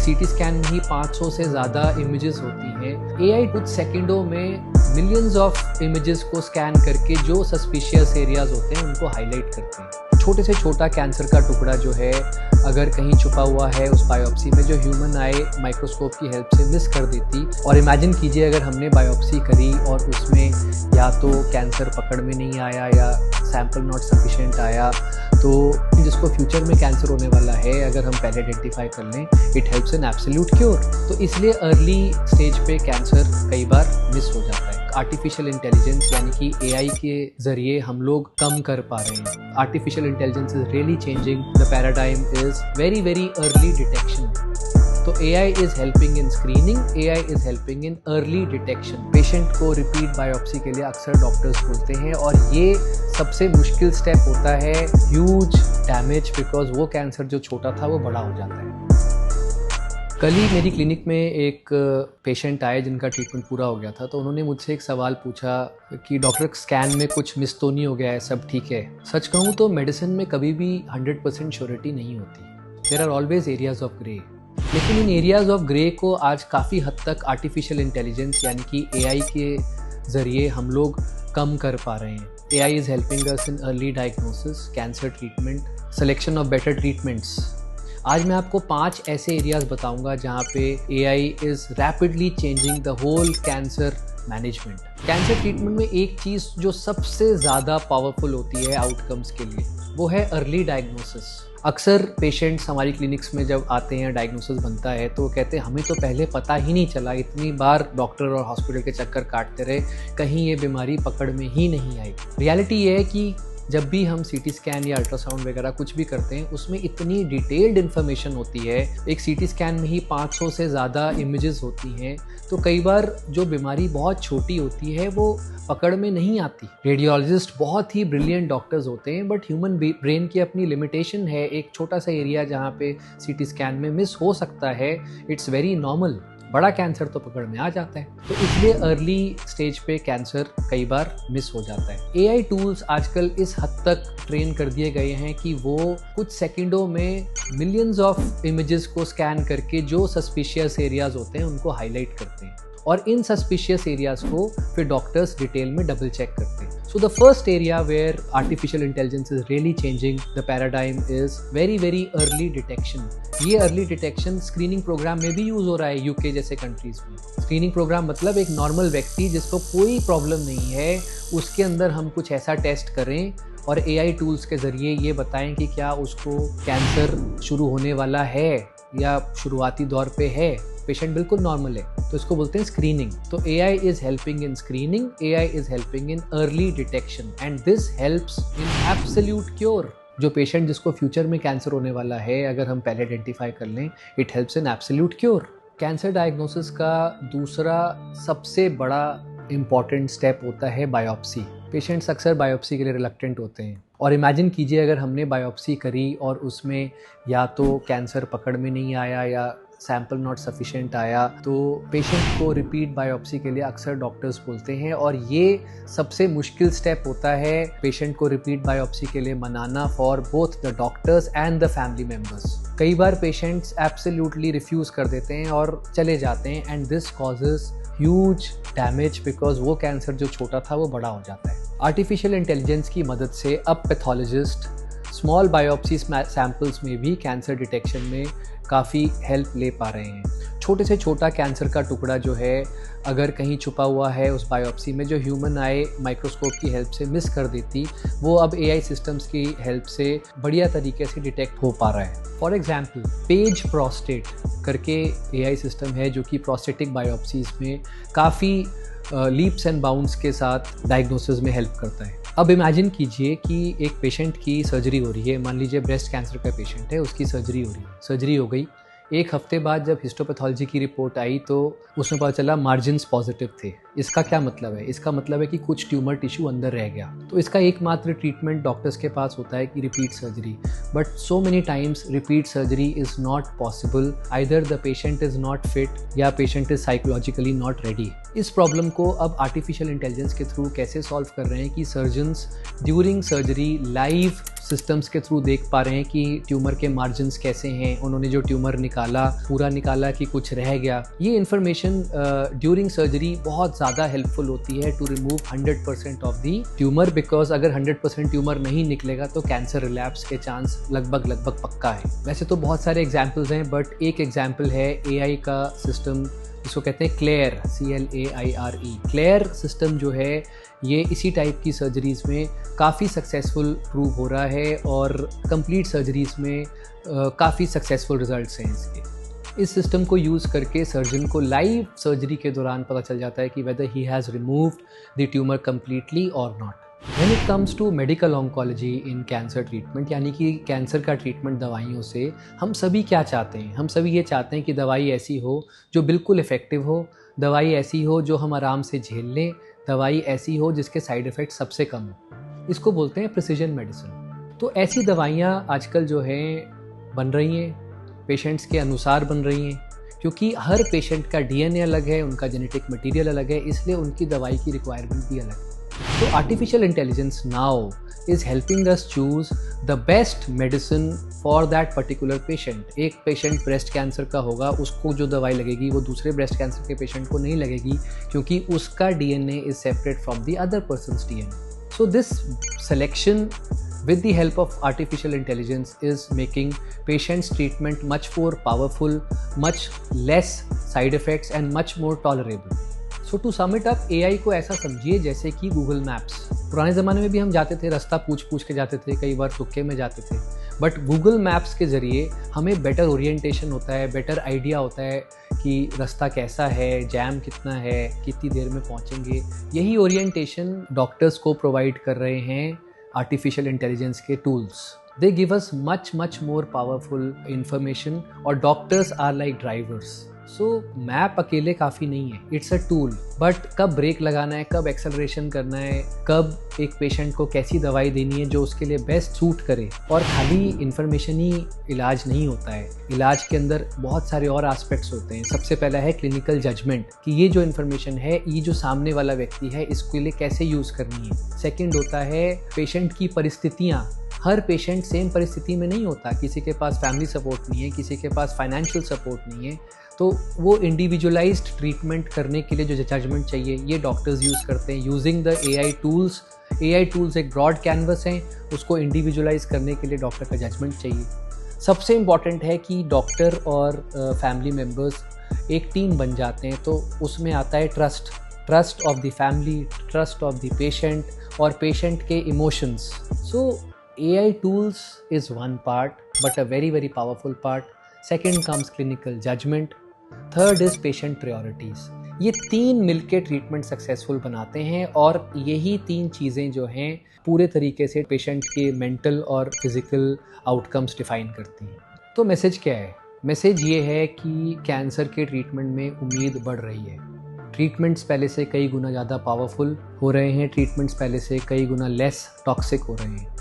CT scan में ही 500 से ज़्यादा इमेजेस होती हैं। एआई कुछ सेकंडों में मिलियंस ऑफ इमेजेस को स्कैन करके जो सस्पिशियस एरियाज होते हैं उनको हाईलाइट करते हैं। छोटे से छोटा कैंसर का टुकड़ा जो है अगर कहीं छुपा हुआ है उस बायोप्सी में, जो ह्यूमन आई माइक्रोस्कोप की हेल्प से मिस कर देती। और इमेजिन कीजिए अगर हमने बायोप्सी करी और उसमें या तो कैंसर पकड़ में नहीं आया या सैंपल नॉट सफिशिएंट आया, तो जिसको फ्यूचर में कैंसर होने वाला है अगर हम पहले आइडेंटिफाई कर लें, it helps in absolute cure. तो इसलिए अर्ली स्टेज पे कैंसर कई बार मिस हो जाता है। आर्टिफिशियल इंटेलिजेंस यानी कि एआई के जरिए हम लोग कम कर पा रहे हैं। Artificial intelligence is really changing the paradigm is very very early detection. तो AI is helping in screening, AI is helping in early detection. Patient को रिपीट बायोप्सी के लिए अक्सर डॉक्टर्स बोलते हैं और ये सबसे मुश्किल स्टेप होता है, ह्यूज डैमेज, बिकॉज वो कैंसर जो छोटा था वो बड़ा हो जाता है। कल ही मेरी क्लिनिक में एक पेशेंट आए जिनका ट्रीटमेंट पूरा हो गया था, तो उन्होंने मुझसे एक सवाल पूछा कि डॉक्टर स्कैन में कुछ मिस तो नहीं हो गया है, सब ठीक है। सच कहूँ तो मेडिसिन में कभी भी 100% श्योरिटी नहीं होती। There are always areas of grey, लेकिन इन एरियाज ऑफ ग्रे को आज काफ़ी हद तक आर्टिफिशियल इंटेलिजेंस यानी कि AI के ज़रिए हम लोग कम कर पा रहे हैं। AI is helping us in early diagnosis, cancer treatment, selection of better treatments. आज मैं आपको 5 ऐसे एरियाज बताऊंगा जहां पे AI is rapidly changing the whole cancer management. Cancer treatment में एक चीज़ जो सबसे ज़्यादा पावरफुल होती है आउटकम्स के लिए, वो है अर्ली डायग्नोसिस। अक्सर पेशेंट्स हमारी क्लिनिक्स में जब आते हैं, डायग्नोसिस बनता है, तो कहते हैं हमें तो पहले पता ही नहीं चला, इतनी बार डॉक्टर और हॉस्पिटल के चक्कर काटते रहे, कहीं ये बीमारी पकड़ में ही नहीं आई। रियलिटी ये है कि जब भी हम सीटी स्कैन या अल्ट्रासाउंड वगैरह कुछ भी करते हैं, उसमें इतनी डिटेल्ड इन्फॉर्मेशन होती है। एक सीटी स्कैन में ही 500 से ज़्यादा इमेजेस होती हैं, तो कई बार जो बीमारी बहुत छोटी होती है वो पकड़ में नहीं आती। रेडियोलॉजिस्ट बहुत ही ब्रिलियंट डॉक्टर्स होते हैं, बट ह्यूमन ब्रेन की अपनी लिमिटेशन है। एक छोटा सा एरिया जहाँ पे सीटी स्कैन में मिस हो सकता है, इट्स वेरी नॉर्मल। बड़ा कैंसर तो पकड़ में आ जाता है, तो इसलिए अर्ली स्टेज पे कैंसर कई बार मिस हो जाता है। AI टूल्स आजकल इस हद तक ट्रेन कर दिए गए हैं कि वो कुछ सेकंडों में मिलियंस ऑफ इमेजेस को स्कैन करके जो सस्पिशियस एरियाज होते हैं उनको हाईलाइट करते हैं, और इन सस्पिशियस एरियाज को फिर डॉक्टर्स डिटेल में डबल चेक करते हैं। So the first area where artificial intelligence is really changing the paradigm is very very early detection. ये अर्ली डिटेक्शन स्क्रीनिंग प्रोग्राम में भी यूज हो रहा है यूके जैसे कंट्रीज में। स्क्रीनिंग प्रोग्राम मतलब एक नॉर्मल व्यक्ति जिसको कोई प्रॉब्लम नहीं है, उसके अंदर हम कुछ ऐसा टेस्ट करें और AI टूल्स के जरिए ये बताएं कि क्या उसको कैंसर शुरू होने वाला है या शुरुआती दौर पे है, पेशेंट बिल्कुल नॉर्मल है, तो इसको बोलते हैं स्क्रीनिंग। तो AI is helping in screening, AI is helping in early detection, and this helps in absolute cure. जो पेशेंट जिसको फ्यूचर में कैंसर होने वाला है अगर हम पहले आइडेंटिफाई कर लें, it helps in absolute cure. Cancer diagnosis का दूसरा सबसे बड़ा इम्पॉर्टेंट स्टेप होता है बायोप्सी। पेशेंट्स अक्सर बायोप्सी के लिए रिलक्टेंट होते हैं, और इमेजिन कीजिए अगर हमने बायोप्सी करी और उसमें या तो कैंसर पकड़ में नहीं आया या सैंपल नॉट सफिशिएंट आया, तो पेशेंट को रिपीट बायोप्सी के लिए अक्सर डॉक्टर्स बोलते हैं, और ये सबसे मुश्किल स्टेप होता है पेशेंट को रिपीट बायोप्सी के लिए मनाना for both the doctors and the family members. कई बार पेशेंट्स एब्सोल्युटली रिफ्यूज कर देते हैं और चले जाते हैं, and this causes huge damage, because वो कैंसर जो छोटा था वो बड़ा हो जाता है। आर्टिफिशियल इंटेलिजेंस की मदद से अब पैथोलॉजिस्ट स्मॉल बायोप्सी सैंपल्स में भी कैंसर डिटेक्शन में काफ़ी हेल्प ले पा रहे हैं। छोटे से छोटा कैंसर का टुकड़ा जो है अगर कहीं छुपा हुआ है उस बायोप्सी में, जो ह्यूमन आई माइक्रोस्कोप की हेल्प से मिस कर देती, वो अब AI सिस्टम्स की हेल्प से बढ़िया तरीके से डिटेक्ट हो पा रहा है। फॉर एग्जाम्पल पेज प्रोस्टेट करके AI सिस्टम है जो कि प्रोस्टेटिक बायोप्सीज में काफ़ी लीप्स एंड बाउंड्स के साथ डायग्नोसिस में हेल्प करता है। अब इमेजिन कीजिए कि एक पेशेंट की सर्जरी हो रही है, मान लीजिए ब्रेस्ट कैंसर का पेशेंट है, उसकी सर्जरी हो रही है, सर्जरी हो गई, एक हफ्ते बाद जब हिस्टोपैथोलॉजी की रिपोर्ट आई तो उसमें पता चला मार्जिन्स पॉजिटिव थे। इसका क्या मतलब है? इसका मतलब है कि कुछ ट्यूमर टिश्यू अंदर रह गया। तो इसका एकमात्र ट्रीटमेंट डॉक्टर्स के पास होता है कि repeat surgery. But so many times repeat surgery is not possible, either the patient is not fit या patient is psychologically not ready. इस प्रॉब्लम को अब आर्टिफिशियल इंटेलिजेंस के थ्रू कैसे सॉल्व कर रहे हैं कि surgeons during surgery live systems के थ्रू देख पा रहे हैं कि ट्यूमर के मार्जिन्स कैसे हैं, उन्होंने जो ट्यूमर निकाला पूरा निकाला कि कुछ रह गया। ये इन्फॉर्मेशन ड्यूरिंग सर्जरी बहुत ज़्यादा हेल्पफुल होती है to remove 100% of the tumour, because अगर 100% ट्यूमर नहीं निकलेगा तो कैंसर रिलैप्स के चांस लगभग पक्का है। वैसे तो बहुत सारे एग्जाम्पल्स हैं, बट एक एग्जाम्पल है AI का सिस्टम, इसको कहते हैं क्लेयर, CLAIRE। क्लेयर सिस्टम जो है ये इसी टाइप की सर्जरीज़ में काफ़ी सक्सेसफुल प्रूव हो रहा है और कंप्लीट सर्जरीज़ में काफ़ी सक्सेसफुल रिजल्ट्स हैं इसके। इस सिस्टम को यूज़ करके सर्जन को लाइव सर्जरी के दौरान पता चल जाता है कि weather he has removed the tumour completely और not. When it comes to medical oncology in cancer treatment, यानी कि कैंसर का ट्रीटमेंट दवाइयों से, हम सभी क्या चाहते हैं? हम सभी ये चाहते हैं कि दवाई ऐसी हो जो बिल्कुल इफ़ेक्टिव हो, दवाई ऐसी हो जो हम आराम से झेल लें, दवाई ऐसी हो जिसके साइड इफ़ेक्ट सबसे कम हो। इसको बोलते हैं प्रिसिजन मेडिसिन। तो ऐसी दवाइयाँ आजकल जो हैं बन रही हैं, पेशेंट्स के अनुसार बन रही हैं, क्योंकि हर पेशेंट का DNA अलग है, उनका जेनेटिक मटीरियल अलग है, इसलिए उनकी दवाई की रिक्वायरमेंट भी अलग है। So artificial intelligence now is helping us choose the best medicine for that particular patient। एक पेशेंट ब्रेस्ट कैंसर का होगा, उसको जो दवाई लगेगी वो दूसरे ब्रेस्ट कैंसर के पेशेंट को नहीं लगेगी, क्योंकि उसका DNA is separate from the other person's DNA। So this selection with the help of artificial intelligence is making patients' treatment much more powerful, much less side effects and much more tolerable। So to sum it up, AI को ऐसा समझिए जैसे कि Google maps. पुराने ज़माने में भी हम जाते थे, रास्ता पूछ के जाते थे, कई बार तुक्के में जाते थे, बट गूगल मैप्स के ज़रिए हमें बेटर ओरिएंटेशन होता है, बेटर आइडिया होता है कि रास्ता कैसा है, जैम कितना है, कितनी देर में पहुंचेंगे। यही ओरिएंटेशन डॉक्टर्स को प्रोवाइड कर रहे हैं आर्टिफिशियल इंटेलिजेंस के tools. They give us much more powerful information और doctors are like drivers. So map अकेले काफ़ी नहीं है, इट्स अ टूल, बट कब ब्रेक लगाना है, कब एक्सेलरेशन करना है, कब एक पेशेंट को कैसी दवाई देनी है जो उसके लिए बेस्ट सूट करे। और खाली इन्फॉर्मेशन ही इलाज नहीं होता है, इलाज के अंदर बहुत सारे और एस्पेक्ट्स होते हैं। सबसे पहला है क्लिनिकल जजमेंट, कि ये जो इन्फॉर्मेशन है, ये जो सामने वाला व्यक्ति है, इसके लिए कैसे यूज़ करनी है। सेकेंड होता है पेशेंट की परिस्थितियाँ। हर पेशेंट सेम परिस्थिति में नहीं होता, किसी के पास फैमिली सपोर्ट नहीं है, किसी के पास फाइनेंशियल सपोर्ट नहीं है, तो वो इंडिविजुअलाइज्ड ट्रीटमेंट करने के लिए जो जजमेंट चाहिए ये डॉक्टर्स यूज़ करते हैं using the AI tools. AI tools एक ब्रॉड कैनवस हैं, उसको इंडिविजुअलाइज करने के लिए डॉक्टर का जजमेंट चाहिए। सबसे इम्पॉर्टेंट है कि डॉक्टर और फैमिली मेम्बर्स एक टीम बन जाते हैं, तो उसमें आता है trust of the family, trust of the patient और पेशेंट के emotions. So AI tools is one part, but a very powerful part. Second comes clinical judgment. Third is patient priorities. ये तीन मिलके ट्रीटमेंट सक्सेसफुल बनाते हैं और यही तीन चीज़ें जो हैं पूरे तरीके से पेशेंट के मेंटल और फिज़िकल आउटकम्स डिफाइन करती हैं। तो मैसेज क्या है? मैसेज ये है कि कैंसर के ट्रीटमेंट में उम्मीद बढ़ रही है। ट्रीटमेंट्स पहले से कई गुना ज़्यादा पावरफुल हो रहे हैं, ट्रीटमेंट्स पहले से कई गुना लेस टॉक्सिक हो रहे हैं।